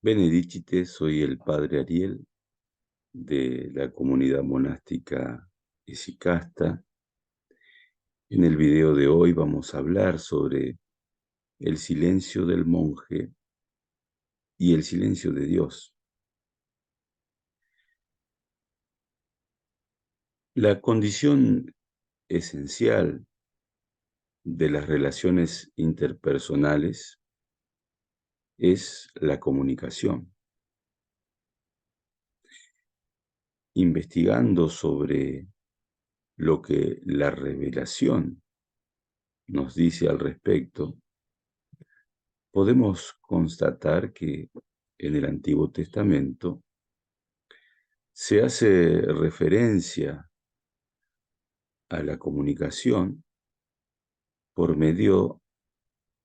Benedicite, soy el padre Ariel de la comunidad monástica Esicasta. En el video de hoy vamos a hablar sobre el silencio del monje y el silencio de Dios. La condición esencial de las relaciones interpersonales es la comunicación. Investigando sobre lo que la revelación nos dice al respecto, podemos constatar que en el Antiguo Testamento se hace referencia a la comunicación por medio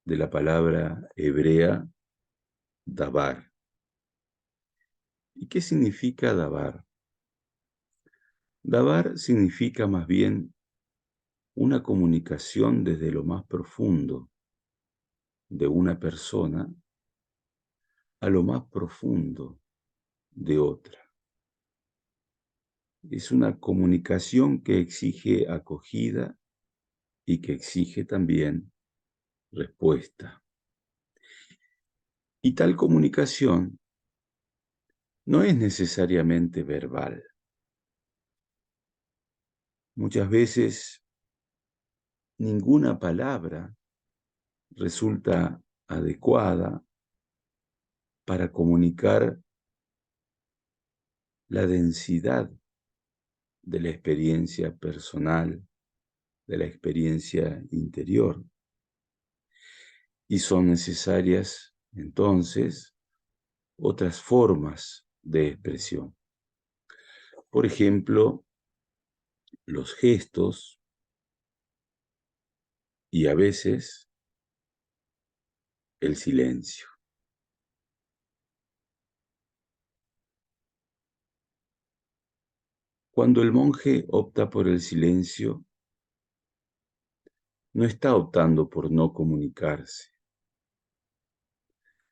de la palabra hebrea dabar. ¿Y qué significa dabar? Dabar significa más bien una comunicación desde lo más profundo de una persona a lo más profundo de otra. Es una comunicación que exige acogida y que exige también respuesta. Y tal comunicación no es necesariamente verbal. Muchas veces ninguna palabra resulta adecuada para comunicar la densidad de la experiencia personal, de la experiencia interior. Y son necesarias, entonces, otras formas de expresión. Por ejemplo, los gestos y a veces el silencio. Cuando el monje opta por el silencio, no está optando por no comunicarse,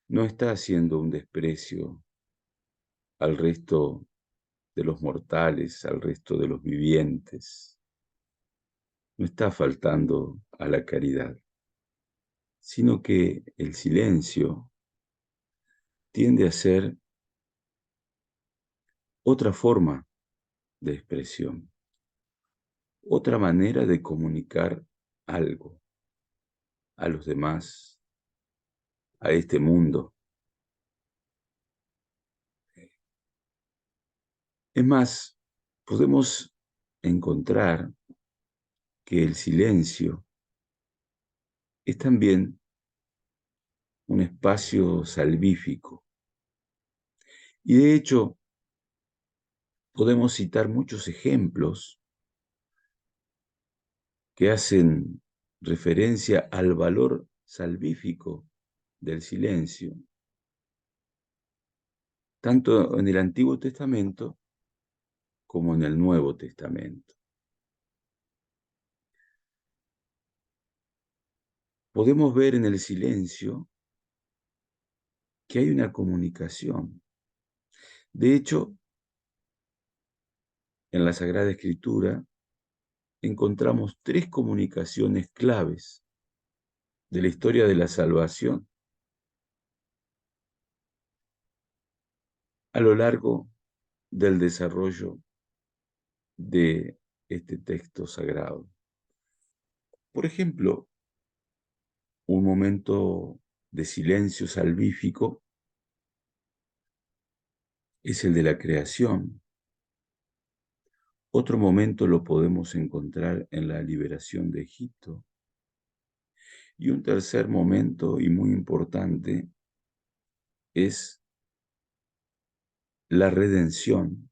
no está haciendo un desprecio al resto de los mortales, al resto de los vivientes, no está faltando a la caridad, sino que el silencio tiende a ser otra forma de expresión, otra manera de comunicar algo a los demás, a este mundo. Es más, podemos encontrar que el silencio es también un espacio salvífico. Y de hecho, podemos citar muchos ejemplos que hacen referencia al valor salvífico del silencio, tanto en el Antiguo Testamento como en el Nuevo Testamento. Podemos ver en el silencio que hay una comunicación. De hecho, en la Sagrada Escritura encontramos 3 comunicaciones claves de la historia de la salvación a lo largo del desarrollo de este texto sagrado. Por ejemplo, un momento de silencio salvífico es el de la creación. Otro momento lo podemos encontrar en la liberación de Egipto. Y un tercer momento, y muy importante, es la redención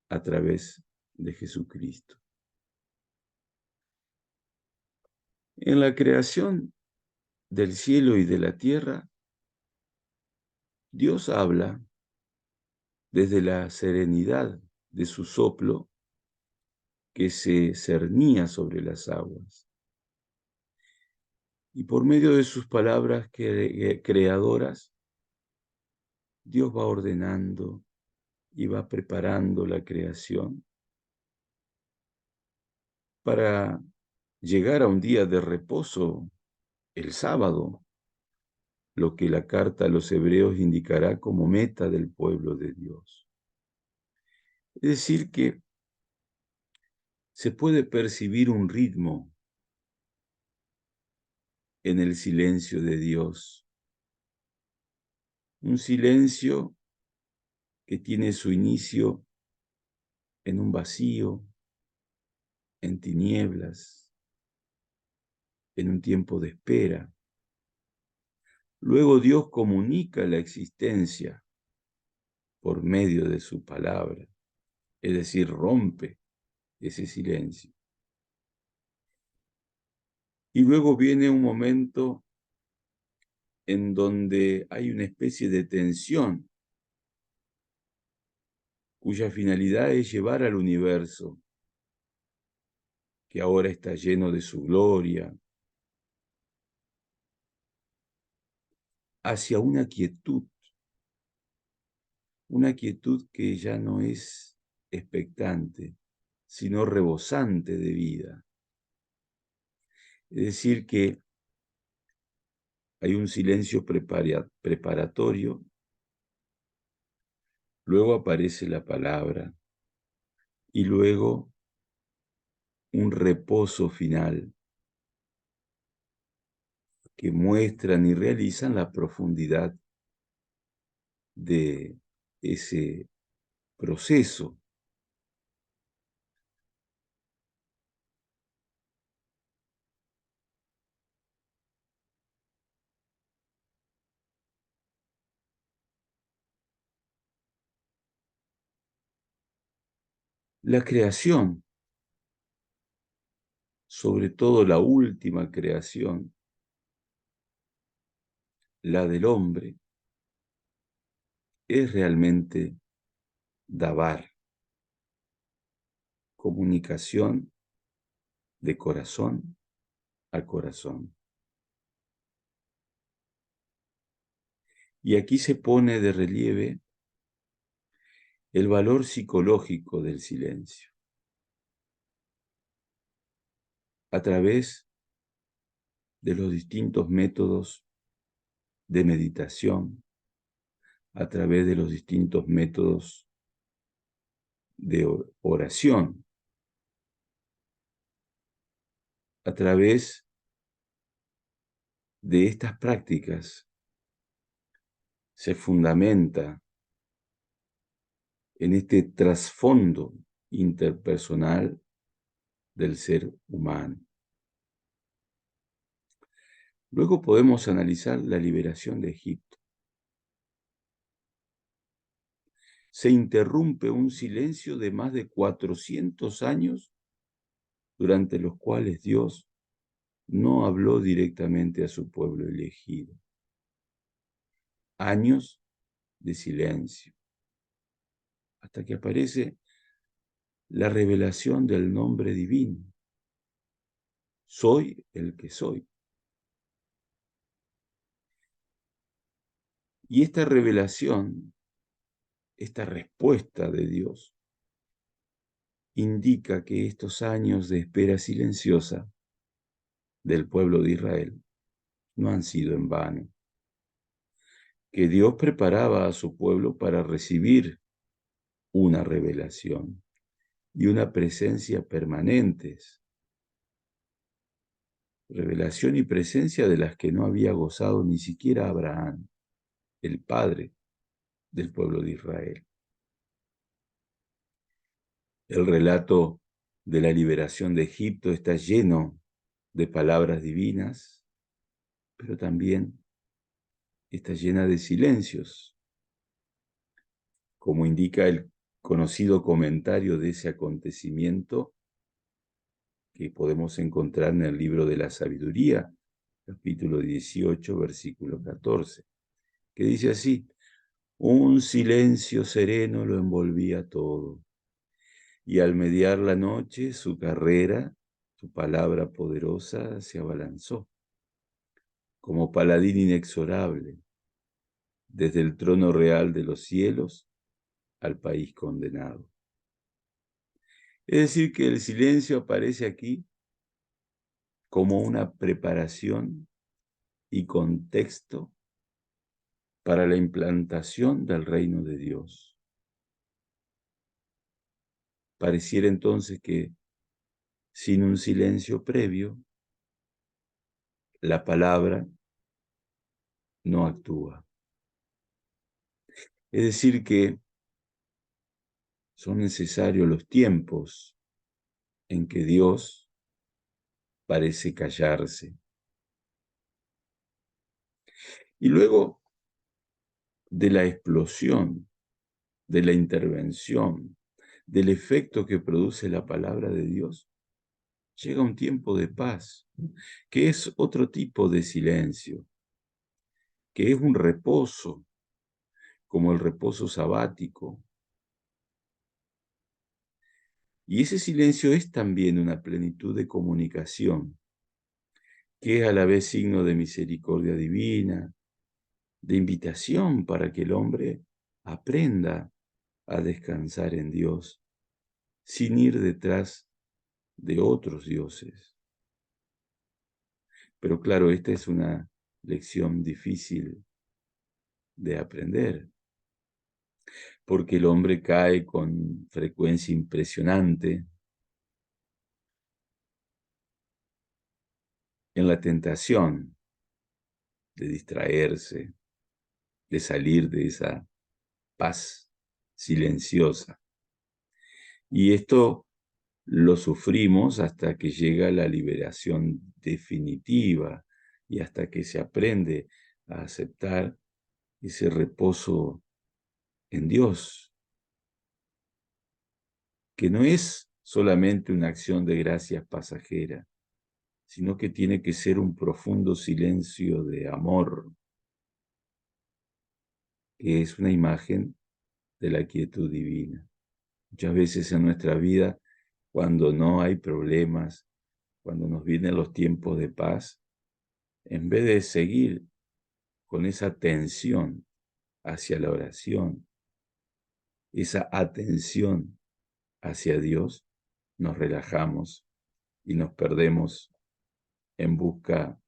a través de Jesucristo. En la creación del cielo y de la tierra, Dios habla desde la serenidad de su soplo que se cernía sobre las aguas. Y por medio de sus palabras creadoras, Dios va ordenando y va preparando la creación para llegar a un día de reposo, el sábado, lo que la carta a los hebreos indicará como meta del pueblo de Dios. Es decir, que se puede percibir un ritmo en el silencio de Dios, un silencio que tiene su inicio en un vacío, en tinieblas, en un tiempo de espera. Luego Dios comunica la existencia por medio de su palabra, es decir, rompe ese silencio. Y luego viene un momento en donde hay una especie de tensión, cuya finalidad es llevar al universo, que ahora está lleno de su gloria, hacia una quietud que ya no es expectante, sino rebosante de vida. Es decir, que hay un silencio preparatorio, luego aparece la palabra y luego un reposo final que muestran y realizan la profundidad de ese proceso. La creación, sobre todo la última creación, la del hombre, es realmente dabar, comunicación de corazón a corazón. Y aquí se pone de relieve el valor psicológico del silencio. A través de los distintos métodos de meditación, a través de los distintos métodos de oración, a través de estas prácticas se fundamenta en este trasfondo interpersonal del ser humano. Luego podemos analizar la liberación de Egipto. Se interrumpe un silencio de más de 400 años durante los cuales Dios no habló directamente a su pueblo elegido. Años de silencio, hasta que aparece la revelación del nombre divino. Soy el que soy. Y esta revelación, esta respuesta de Dios, indica que estos años de espera silenciosa del pueblo de Israel no han sido en vano, que Dios preparaba a su pueblo para recibir una revelación y una presencia permanentes, revelación y presencia de las que no había gozado ni siquiera Abraham, el padre del pueblo de Israel. El relato de la liberación de Egipto está lleno de palabras divinas, pero también está llena de silencios, como indica el conocido comentario de ese acontecimiento que podemos encontrar en el libro de la sabiduría, capítulo 18, versículo 14, que dice así: un silencio sereno lo envolvía todo, y al mediar la noche su carrera, su palabra poderosa se abalanzó, como paladín inexorable, desde el trono real de los cielos al país condenado. Es decir, que el silencio aparece aquí como una preparación y contexto para la implantación del reino de Dios. Pareciera entonces que sin un silencio previo, la palabra no actúa. Es decir, que son necesarios los tiempos en que Dios parece callarse. Y luego de la explosión, de la intervención, del efecto que produce la palabra de Dios, llega un tiempo de paz, que es otro tipo de silencio, que es un reposo, como el reposo sabático. Y ese silencio es también una plenitud de comunicación, que es a la vez signo de misericordia divina, de invitación para que el hombre aprenda a descansar en Dios, sin ir detrás de otros dioses. Pero claro, esta es una lección difícil de aprender, porque el hombre cae con frecuencia impresionante en la tentación de distraerse, de salir de esa paz silenciosa. Y esto lo sufrimos hasta que llega la liberación definitiva y hasta que se aprende a aceptar ese reposo en Dios, que no es solamente una acción de gracias pasajera, sino que tiene que ser un profundo silencio de amor, que es una imagen de la quietud divina. Muchas veces en nuestra vida, cuando no hay problemas, cuando nos vienen los tiempos de paz, en vez de seguir con esa tensión hacia la oración, esa atención hacia Dios, nos relajamos y nos perdemos en busca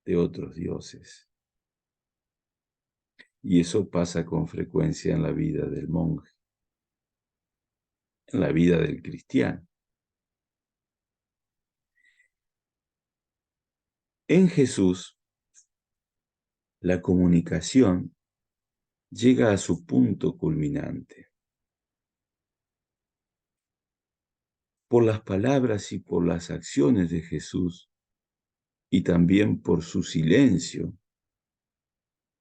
de otros dioses. Y eso pasa con frecuencia en la vida del monje, en la vida del cristiano. En Jesús, la comunicación llega a su punto culminante. Por las palabras y por las acciones de Jesús, y también por su silencio,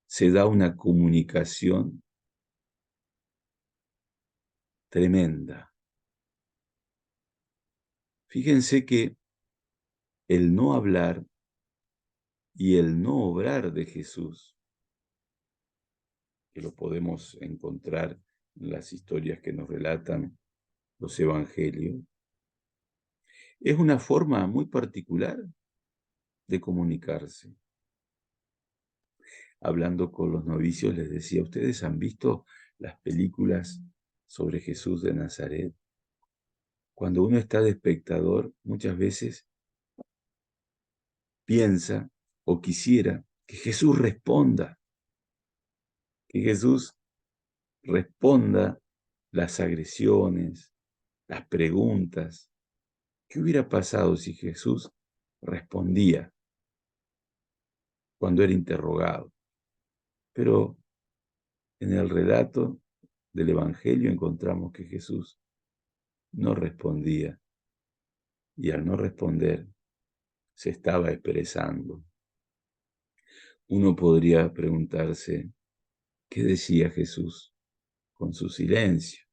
se da una comunicación tremenda. Fíjense que el no hablar y el no obrar de Jesús, que lo podemos encontrar en las historias que nos relatan los evangelios, es una forma muy particular de comunicarse. Hablando con los novicios les decía, ¿ustedes han visto las películas sobre Jesús de Nazaret? Cuando uno está de espectador, muchas veces piensa o quisiera que Jesús responda, que Jesús responda las agresiones, las preguntas. ¿Qué hubiera pasado si Jesús respondía cuando era interrogado? Pero en el relato del Evangelio encontramos que Jesús no respondía y al no responder se estaba expresando. Uno podría preguntarse, ¿qué decía Jesús con su silencio?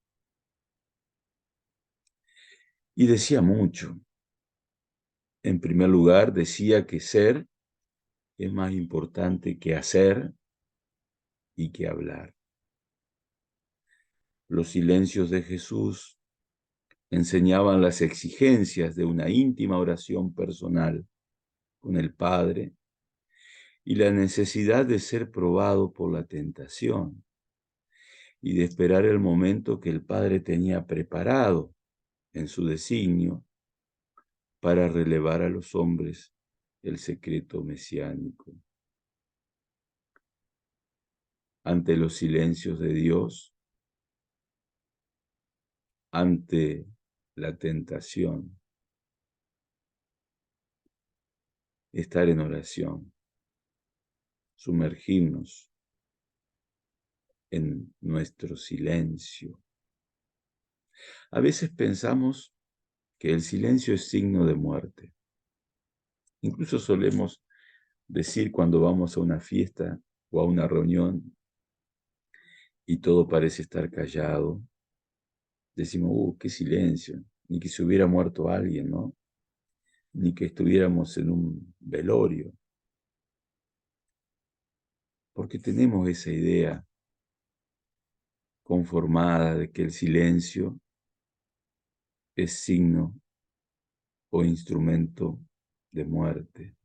Y decía mucho. En primer lugar, decía que ser es más importante que hacer y que hablar. Los silencios de Jesús enseñaban las exigencias de una íntima oración personal con el Padre y la necesidad de ser probado por la tentación y de esperar el momento que el Padre tenía preparado en su designio para relevar a los hombres el secreto mesiánico. Ante los silencios de Dios, ante la tentación, estar en oración, sumergirnos en nuestro silencio. A veces pensamos que el silencio es signo de muerte. Incluso solemos decir cuando vamos a una fiesta o a una reunión y todo parece estar callado, decimos, qué silencio, ni que se hubiera muerto alguien, ¿no? Ni que estuviéramos en un velorio, porque tenemos esa idea conformada de que el silencio es signo o instrumento de muerte.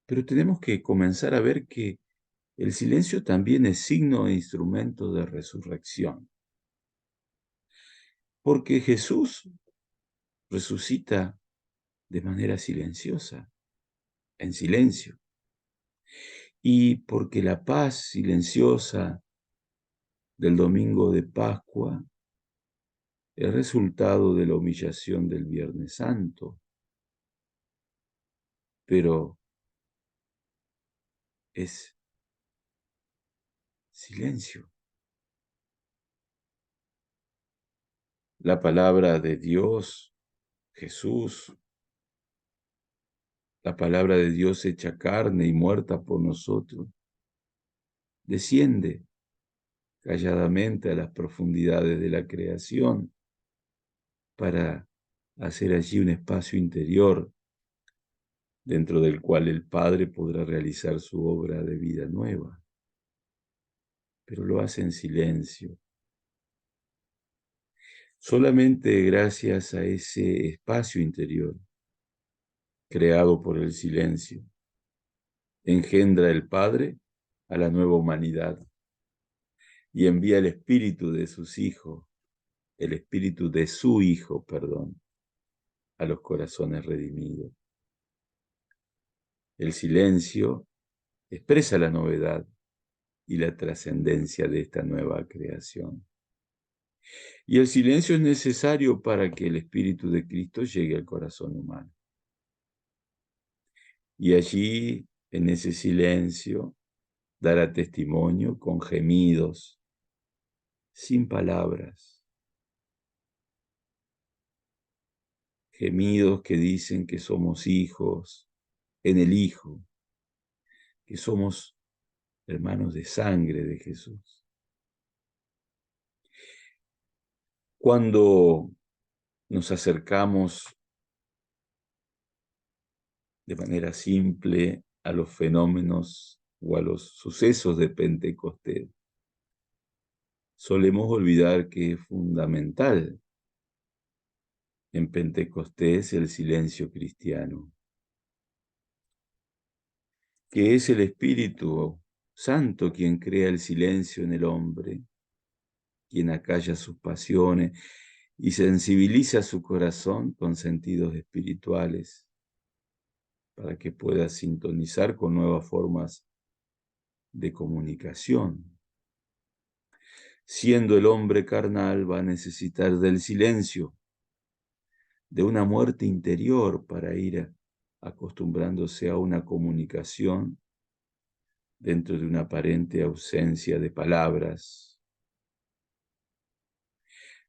Pero tenemos que comenzar a ver que el silencio también es signo e instrumento de resurrección, porque Jesús resucita de manera silenciosa, en silencio, y porque la paz silenciosa del domingo de Pascua es resultado de la humillación del Viernes Santo, pero es silencio. La palabra de Dios, Jesús, la palabra de Dios hecha carne y muerta por nosotros, desciende calladamente a las profundidades de la creación para hacer allí un espacio interior dentro del cual el Padre podrá realizar su obra de vida nueva, pero lo hace en silencio. Solamente gracias a ese espacio interior creado por el silencio, engendra el Padre a la nueva humanidad y envía el espíritu de sus hijos, el espíritu de su Hijo, a los corazones redimidos. El silencio expresa la novedad y la trascendencia de esta nueva creación. Y el silencio es necesario para que el Espíritu de Cristo llegue al corazón humano. Y allí, en ese silencio, dará testimonio con gemidos, sin palabras. Gemidos que dicen que somos hijos en el Hijo, que somos hermanos de sangre de Jesús. Cuando nos acercamos de manera simple a los fenómenos o a los sucesos de Pentecostés, solemos olvidar que es fundamental en Pentecostés el silencio cristiano, que es el Espíritu Santo quien crea el silencio en el hombre, quien acalla sus pasiones y sensibiliza su corazón con sentidos espirituales para que pueda sintonizar con nuevas formas de comunicación. Siendo el hombre carnal, va a necesitar del silencio, de una muerte interior para ir acostumbrándose a una comunicación dentro de una aparente ausencia de palabras.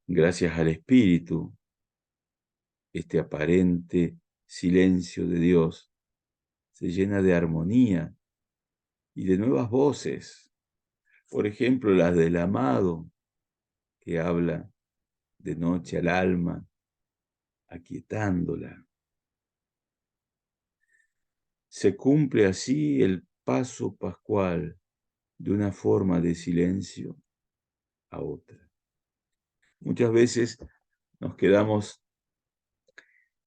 Gracias al Espíritu, este aparente silencio de Dios se llena de armonía y de nuevas voces. Por ejemplo, las del amado, que habla de noche al alma, aquietándola. Se cumple así el paso pascual de una forma de silencio a otra. Muchas veces nos quedamos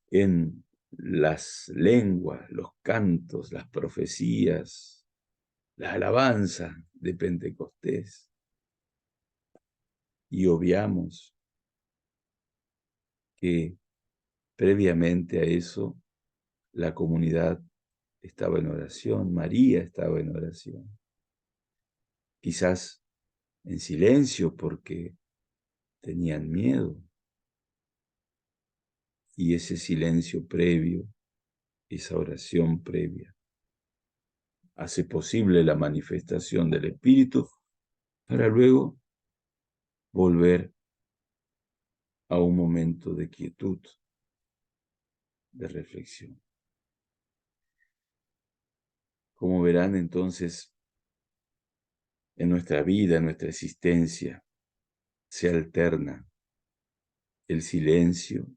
en las lenguas, los cantos, las profecías, la alabanza de Pentecostés y obviamos que previamente a eso la comunidad estaba en oración, María estaba en oración, quizás en silencio porque tenían miedo, y ese silencio previo, esa oración previa, hace posible la manifestación del Espíritu para luego volver a un momento de quietud, de reflexión. Como verán entonces, en nuestra vida, en nuestra existencia, se alterna el silencio,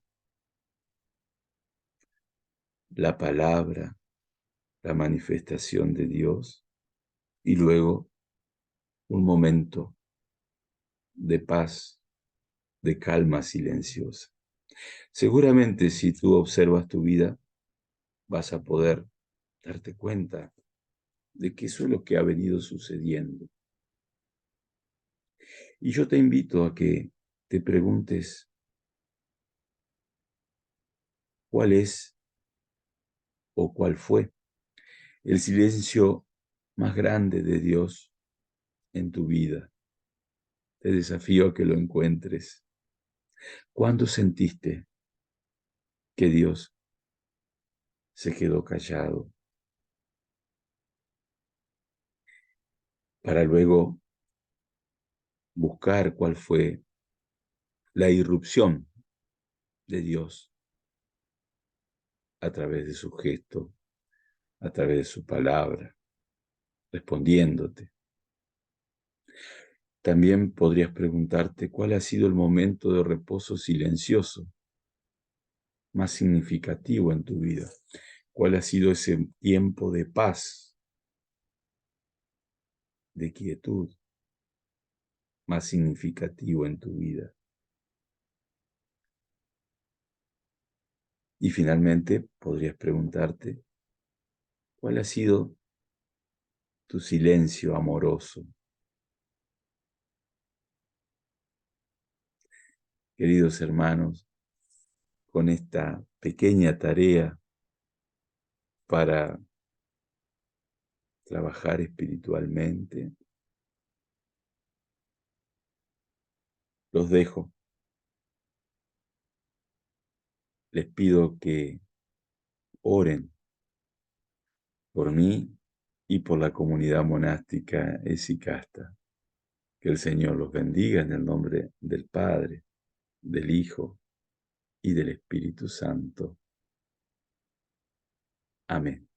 la palabra, la manifestación de Dios y luego un momento de paz, de calma silenciosa. Seguramente si tú observas tu vida, vas a poder darte cuenta de que eso es lo que ha venido sucediendo. Y yo te invito a que te preguntes cuál es o cuál fue el silencio más grande de Dios en tu vida. Te desafío a que lo encuentres. ¿Cuándo sentiste que Dios se quedó callado? Para luego buscar cuál fue la irrupción de Dios a través de su gesto, a través de su palabra, respondiéndote. También podrías preguntarte cuál ha sido el momento de reposo silencioso más significativo en tu vida. ¿Cuál ha sido ese tiempo de paz, de quietud más significativo en tu vida? Y finalmente podrías preguntarte cuál ha sido tu silencio amoroso. Queridos hermanos, con esta pequeña tarea para trabajar espiritualmente, los dejo. Les pido que oren por mí y por la comunidad monástica Esicasta. Que el Señor los bendiga en el nombre del Padre, del Hijo y del Espíritu Santo. Amén.